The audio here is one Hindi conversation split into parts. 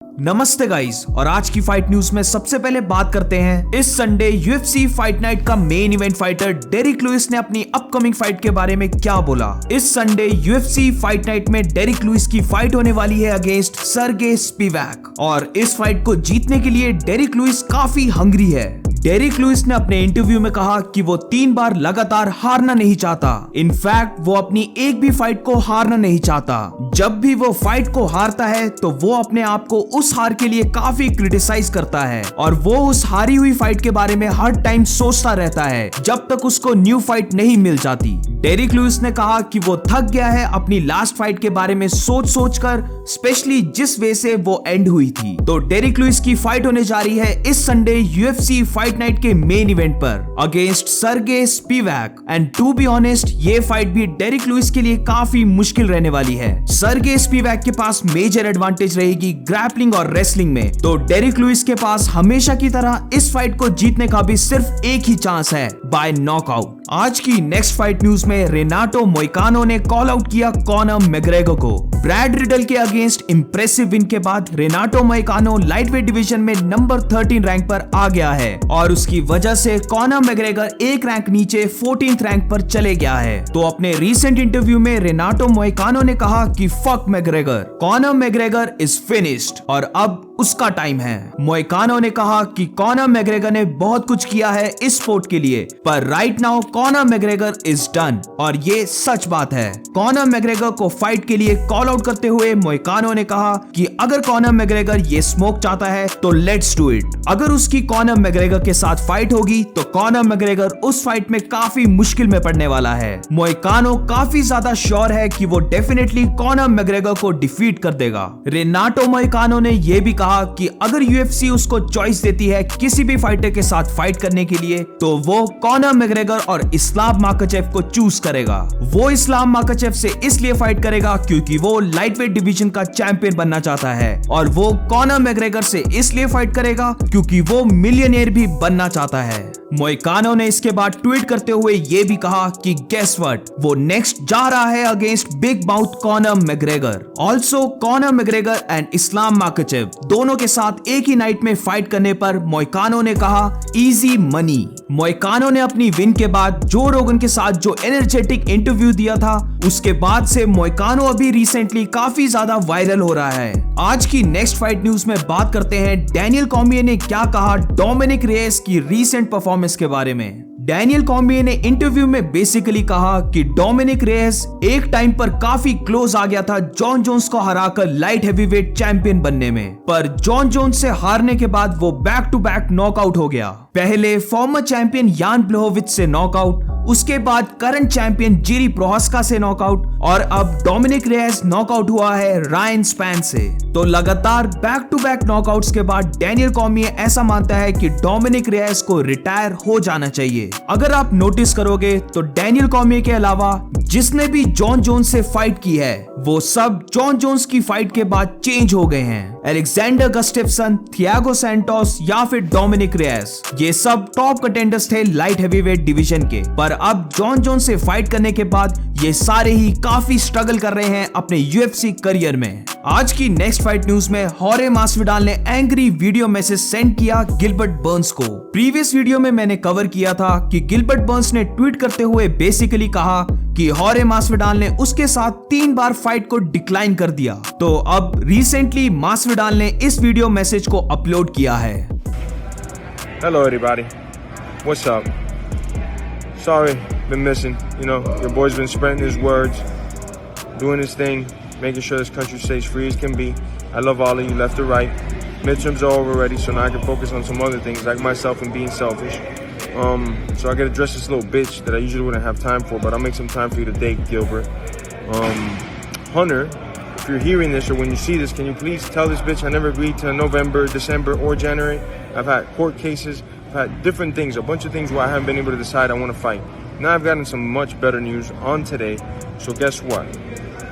नमस्ते गाइस, और आज की फाइट न्यूज में सबसे पहले बात करते हैं इस संडे यूएफसी फाइट नाइट का main event fighter Derrick Lewis ने अपनी अपकमिंग फाइट के बारे में क्या बोला। इस संडे यूएफसी फाइट नाइट में डेरिक लुइस की फाइट होने वाली है अगेंस्ट सर्गे स्पिवैक, और इस फाइट को जीतने के लिए डेरिक लुइस काफी हंग्री है। डेरिक लुइस ने अपने इंटरव्यू में कहा कि वो 3 बार लगातार हारना नहीं चाहता। इनफैक्ट वो अपनी एक भी फाइट को हारना नहीं चाहता। जब भी वो फाइट को हारता है तो वो अपने आप को उस हार के लिए काफी क्रिटिसाइज करता है, और वो उस हारी हुई फाइट के बारे में हर टाइम सोचता रहता है जब तक उसको न्यू फाइट नहीं मिल जाती। डेरिक लुइस ने कहा कि वो थक गया है अपनी लास्ट फाइट के बारे में सोच कर, स्पेशली जिस वे से वो एंड हुई थी। तो डेरिक लुइस की फाइट होने जा रही है इस संडे यूएफसी फाइट नाइट के मेन इवेंट पर against Sergei Spivak, and to be honest ये फाइट भी डेरिक लुइस के लिए काफी मुश्किल रहने वाली है। सर्गे स्पिवैक के पास मेजर एडवांटेज रहेगी ग्रैपलिंग और रेसलिंग में, तो डेरिक लुइस के पास हमेशा की तरह इस फाइट को जीतने का भी सिर्फ एक ही चांस है, बाय नॉकआउट। आज की नेक्स्ट फाइट न्यूज में रेनाटो मोइकानो ने कॉल आउट किया कॉनर मैग्रेगर को। ब्रैड रिडल के अगेंस्ट इंप्रेसिव विन के बाद रेनाटो मोइकानो लाइटवेट डिवीजन में नंबर 13 रैंक पर आ गया है, और उसकी वजह से कॉनर मैग्रेगर एक रैंक नीचे 14th रैंक पर चले गया है। तो अपने रीसेंट इंटरव्यू में रेनाटो मोइकानो ने कहा कि fuck McGregor, Conor McGregor is finished और अब उसका टाइम है। मोइकानो ने कहा कि कॉनर मैग्रेगर ने बहुत कुछ किया है इस स्पोर्ट के लिए, पर right now Conor McGregor is done, और ये सच बात है। कॉनर मैग्रेगर को फाइट के लिए कॉल आउट करते हुए मोइकानो ने कहा कि अगर कॉनर मैग्रेगर ये स्मोक चाहता है तो लेट्स डू इट। अगर उसकी कॉनर मैग्रेगर के साथ फाइट होगी तो कॉनर मैग्रेगर उस फाइट में काफी मुश्किल में पड़ने वाला है। मोइकानो काफी ज्यादा श्योर है कि वो डेफिनेटली कॉनर मैग्रेगर को डिफीट कर देगा। रेनाटो मोइकानो ने यह भी कहा कि अगर यूएफसी उसको चॉइस देती है किसी भी फाइटर के साथ फाइट करने के लिए तो वो कॉनर मैग्रेगर और इस्लाम माखाचेव को चूज करेगा। वो इस्लाम माखाचेव से इसलिए फाइट करेगा क्योंकि वो लाइटवेट डिवीजन का चैंपियन बनना चाहता है, और वो कॉनर मैग्रेगर से इसलिए फाइट करेगा क्योंकि वो मिलियनेयर भी बनना चाहता है। मोइकानो ने इसके बाद ट्वीट करते हुए ये भी कहा कि गेस व्हाट, वो नेक्स्ट जा रहा है against big mouth Conor McGregor. Also Conor McGregor and Islam Makhachev दोनों के साथ एक ही नाइट में फाइट करने पर मोइकानो ने कहा इजी मनी। मोइकानो ने अपनी विन के बाद जो रोगन के साथ जो एनर्जेटिक इंटरव्यू दिया था, उसके बाद से मोइकानो अभी रिसेंटली काफी ज्यादा वायरल हो रहा है। आज की नेक्स्ट फाइट न्यूज में बात करते हैं डैनियल कॉर्मिये ने क्या कहा डोमिनिक रेस की रीसेंट परफॉर्मेंस के बारे में। डैनियल कॉर्मिये ने इंटरव्यू में बेसिकली कहा कि डोमिनिक रेस एक टाइम पर काफी क्लोज आ गया था जॉन जोन्स को हराकर लाइट हेवीवेट चैंपियन बनने में, पर जॉन जोन्स से हारने के बाद वो बैक टू बैक नॉकआउट हो गया। पहले फॉर्मर चैंपियन यान ब्लहोविच से नॉकआउट, उसके बाद करंट चैंपियन जिरी प्रोहास्का से नॉकआउट, और अब डोमिनिक रेस नॉकआउट हुआ है रायन स्पैन से। तो लगातार बैक टू बैक नॉकआउट्स के बाद डैनियल कॉर्मिये ऐसा मानता है कि डोमिनिक रेस को रिटायर हो जाना चाहिए। अगर आप नोटिस करोगे तो डैनियल कॉर्मिये के अलावा जिसने भी जॉन जोन्स से फाइट की है वो सब जॉन जोन्स की फाइट के बाद चेंज हो गए हैं। अलेक्जेंडर गस्टेफसन, थियागो सैंटोस या फिर डोमिनिक रेस, ये सब टॉप कंटेंडर्स थे लाइट हेवीवेट डिवीजन के, पर अब जॉन जोन्स से फाइट करने के बाद ये सारे ही काफी स्ट्रगल कर रहे हैं अपने यूएफसी करियर में। आज की नेक्स्ट फाइट न्यूज में हॉरे मासविडाल ने एंग्री वीडियो मैसेज सेंड किया गिलबर्ट बर्न्स को। प्रीवियस वीडियो में मैंने कवर किया था कि गिलबर्ट बर्न्स ने ट्वीट करते हुए बेसिकली कहा कि हॉरे मासविडाल ने उसके साथ 3 बार फाइट को डिक्लाइन कर दिया। तो अब रिसेंटली मासविडाल ने इस वीडियो मैसेज को अपलोड किया है। Hello everybody, what's up? Sorry, been missing. You know, your boy's been spreading his words, doing his thing, making sure this country stays free as can be. I love all of you, left or right. Midterms are over already, so now I can focus on some other things like myself and being selfish. So I gotta address this little bitch that I usually wouldn't have time for, but I'll make some time for you today, Gilbert. Hunter, if you're hearing this or when you see this, can you please tell this bitch I never agreed to November, December, or January. I've had court cases, I've had different things, a bunch of things where I haven't been able to decide I want to fight. Now I've gotten some much better news on today, so guess what?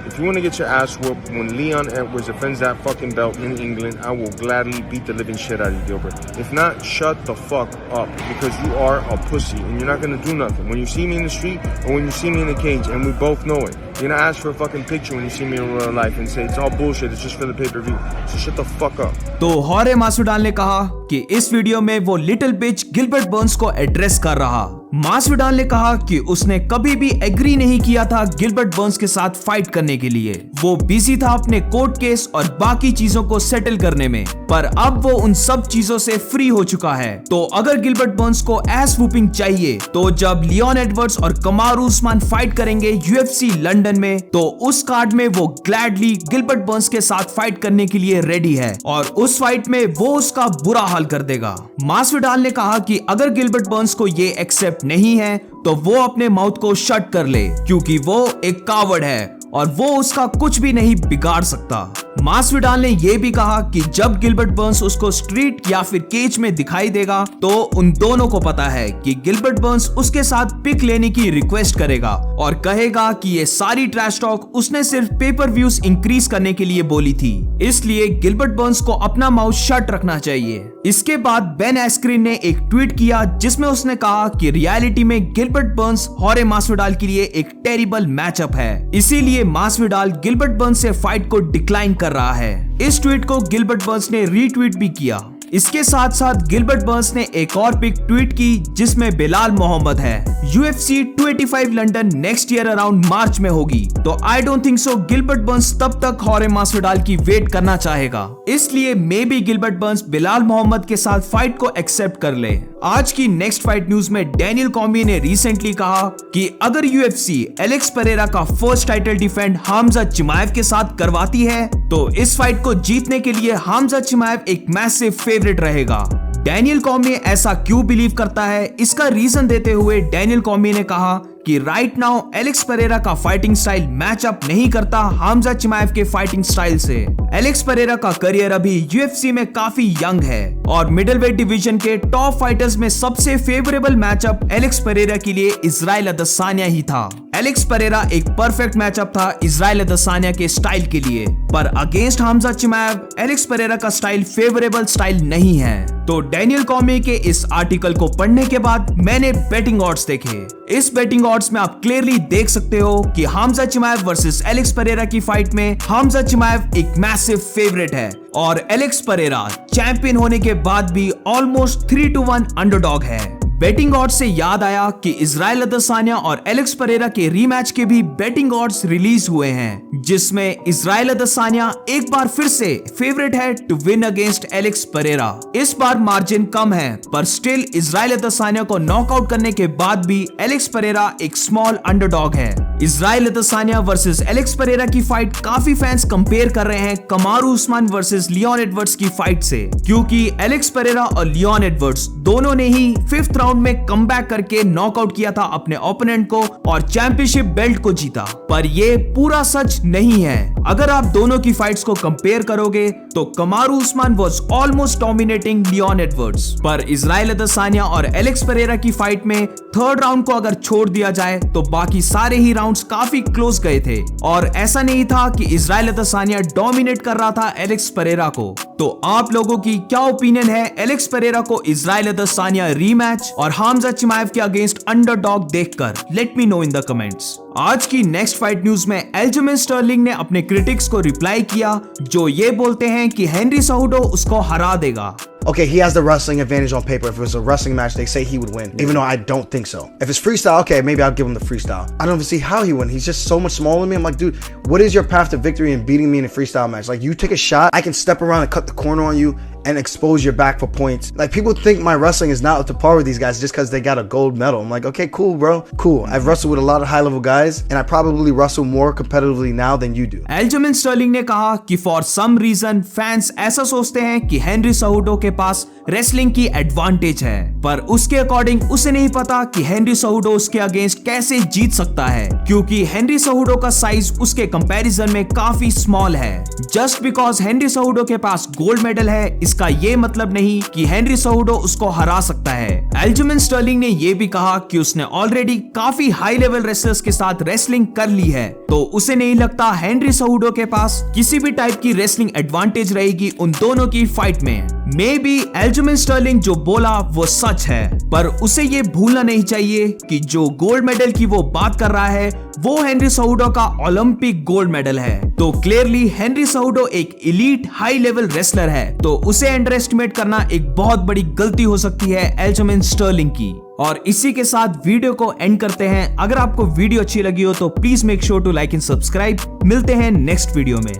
If if you want to get your ass whooped when Leon Edwards defends that fucking belt in England, I will gladly beat the living shit out of you, Gilbert. If not, shut the fuck up, because you are a pussy and you're not gonna do nothing. When you see me in the street or when you see me in the cage, and we both know it, you're gonna ask for a fucking picture when you see me in real life and say it's all bullshit, it's just for the pay-per-view. So shut the fuck up. तो हॉरे मासविडाल ने कहा कि इस वीडियो में वो लिटिल बिच गिलबर्ट बर्न्स को एड्रेस कर रहा। मासविडाल ने कहा कि उसने कभी भी एग्री नहीं किया था गिलबर्ट बर्न्स के साथ फाइट करने के लिए। वो बिजी था अपने कोर्ट केस और बाकी चीजों को सेटल करने में, पर अब वो उन सब चीजों से फ्री हो चुका है। तो अगर गिलबर्ट बर्न्स को एस वूपिंग चाहिए, तो जब लियोन एडवर्ड्स और कमारू उस्मान फाइट करेंगे यूएफसी लंदन में, तो उस कार्ड में वो ग्लैडली गिलबर्ट बर्न्स के साथ फाइट करने के लिए रेडी है और उस फाइट में वो उसका बुरा हाल कर देगा। मासविडाल ने कहा कि अगर गिलबर्ट बर्न्स को ये एक्सेप्ट नहीं है तो वो अपने माउथ को शट कर ले, क्योंकि वो एक कावर्ड है और वो उसका कुछ भी नहीं बिगाड़ सकता। मासविडाल ने यह भी कहा कि जब गिलबर्ट बर्न्स उसको स्ट्रीट या फिर केज में दिखाई देगा, तो उन दोनों को पता है कि गिलबर्ट बर्न्स उसके साथ पिक लेने की रिक्वेस्ट करेगा और कहेगा कि ये सारी ट्रैश टॉक उसने सिर्फ पेपर व्यूज इंक्रीज करने के लिए बोली थी, इसलिए गिलबर्ट बर्न्स को अपना माउथ शट रखना चाहिए। इसके बाद बेन एस्क्रिन ने एक ट्वीट किया जिसमें उसने कहा कि रियलिटी में गिलबर्ट बर्न्स हॉरे मासविडाल के लिए एक टेरिबल मैचअप है, इसीलिए मासविडाल गिलबर्ट बर्न्स से फाइट को डिक्लाइन कर रहा है। इस ट्वीट को गिलबर्ट बर्न्स ने रीट्वीट भी किया। इसके साथ साथ गिलबर्ट बर्न्स ने एक और पिक ट्वीट की जिसमें बिलाल मोहम्मद है। UFC 285 London next year around March में होगी, तो I don't think so Gilbert Burns तब तक हॉरे मासविडाल की वेट करना चाहेगा, इसलिए maybe Gilbert Burns Belal Muhammad के साथ फाइट को एक्सेप्ट कर ले। आज की नेक्स्ट फाइट न्यूज में डैनियल कॉर्मिये ने रिसेंटली कहा कि अगर UFC एलेक्स पेरेरा का first title defend Khamzat Chimaev के साथ करवाती है, तो इस फाइट को जीतने के लिए हामजा चिमाएव एक मैसिव फेवरेट रहेगा। डैनियल कॉर्मिये ऐसा क्यों बिलीव करता है, इसका रीजन देते हुए डैनियल कॉर्मिये ने कहा कि राइट नाउ एलेक्स पेरेरा का फाइटिंग स्टाइल मैच अप नहीं करता हामजा चिमाएव के फाइटिंग स्टाइल से। एलेक्स पेरेरा का करियर अभी UFC में काफी यंग है और मिडलवेट डिवीजन के टॉप फाइटर्स में सबसे फेवरेबल मैचअप एलेक्स पेरेरा के लिए इजराइल अदसानिया ही था। एलेक्स पेरेरा एक परफेक्ट मैचअप था इजराइल अदसानिया के स्टाइल के लिए, पर अगेंस्ट हामजा चिमाएव एलेक्स पेरेरा का स्टाइल फेवरेबल स्टाइल नहीं है। तो डैनियल कॉर्मिये के इस आर्टिकल को पढ़ने के बाद मैंने बेटिंग ऑड्स देखे। इस बेटिंग ऑड्स में आप क्लियरली देख सकते हो कि हामजा चिमाएव वर्सेस एलेक्स पेरेरा की फाइट में हामजा चिमाएव एक मैसिव फेवरेट है और एलेक्स पेरेरा चैंपियन होने के बाद भी ऑलमोस्ट 3-1 अंडरडॉग है। बेटिंग ऑड्स से याद आया कि इजराइल अदसानिया और एलेक्स पेरेरा के रीमैच के भी बेटिंग ऑड्स रिलीज हुए हैं, जिसमें इजराइल अदसानिया एक बार फिर से फेवरेट है to win against Alex Pereira. इस बार मार्जिन कम है, पर स्टिल इजराइल अदसानिया को नॉकआउट करने के बाद भी एलेक्स पेरेरा एक स्मॉल अंडरडॉग है। इजराइल अदसानिया वर्सेस एलेक्स पेरेरा की फाइट काफी फैंस कंपेयर कर रहे हैं कमारू उस्मान वर्सेस लियोन एडवर्ड्स की फाइट से, क्योंकि एलेक्स पेरेरा और लियोन एडवर्ड्स दोनों ने ही 5th राउंड में कमबैक करके नॉकआउट किया था अपने ओपोनेंट को और चैंपियनशिप बेल्ट को जीता। पर ये पूरा सच नहीं है। अगर आप दोनों की फाइट्स को कंपेयर करोगे तो Kamaru Usman was almost dominating Leon Edwards, पर इजराइल अदसानिया और एलेक्स पेरेरा की फाइट में 3rd राउंड को अगर छोड़ दिया जाए तो बाकी सारे ही राउंड्स काफी क्लोज गए थे और ऐसा नहीं था कि इजराइल अदसानिया डोमिनेट कर रहा था एलेक्स पेरेरा को। तो आप लोगों की क्या ओपिनियन है एलेक्स पेरेरा को इजराइल अदसानिया रीमैच और हामजा चिमाएव के अगेंस्ट अंडरडॉग देखकर? Let me know in the comments. आज की नेक्स्ट फाइट न्यूज में एल्जमेन स्टर्लिंग ने अपने क्रिटिक्स को रिप्लाई किया जो ये बोलते हैं कि हेनरी सहुडो उसको हरा देगा। Okay, he has the wrestling advantage on paper. If it was a wrestling match, they say he would win, even though I don't think so. If it's freestyle, okay, maybe I'll give him the freestyle. I don't even see how he win. He's just so much smaller than me. I'm like, dude, what is your path to victory in beating me in a freestyle match? Like, you take a shot, I can step around and cut the corner on you and expose your back for points. Like, people think my wrestling is not up to par with these guys just because they got a gold medal. I'm like, okay, cool, bro, cool. I've wrestled with a lot of high-level guys, and I probably wrestle more competitively now than you do. Aljamain Sterling ने कहा कि for some reason फैंस ऐसा सोचते हैं कि हेनरी सहुडो के पास रेसलिंग की एडवांटेज है, पर उसके अकॉर्डिंग उसे नहीं पता कि हेनरी सहुडो उसके अगेंस्ट कैसे जीत सकता है, क्योंकि हेनरी सहुडो का साइज उसके कंपैरिजन में काफी स्मॉल है। जस्ट बिकॉज हेनरी सहुडो के पास गोल्ड मेडल है, इसका ये मतलब नहीं कि हेनरी सेजुडो उसको हरा सकता है। एल्जिमेन स्टर्लिंग ने ये भी कहा कि उसने ऑलरेडी काफी हाई लेवल रेसलर्स के साथ रेसलिंग कर ली है, तो उसे नहीं लगता हेनरी सेजुडो के पास किसी भी टाइप की रेसलिंग एडवांटेज रहेगी उन दोनों की फाइट में। मे बी एल्जिमेन स्टर्लिंग जो बोला वो सच है, पर उसे ये भूलना नहीं चाहिए कि जो गोल्ड मेडल की वो बात कर रहा है वो हेनरी सेजुडो का ओलंपिक गोल्ड मेडल है। तो क्लियरली हेनरी सेजुडो एक एलीट हाई लेवल रेसलर है, तो उसे अंडर एस्टिमेट करना एक बहुत बड़ी गलती हो सकती है एल्जिमेन स्टर्लिंग की। और इसी के साथ वीडियो को एंड करते हैं। अगर आपको वीडियो अच्छी लगी हो तो please make sure to like and subscribe. मिलते हैं नेक्स्ट वीडियो में।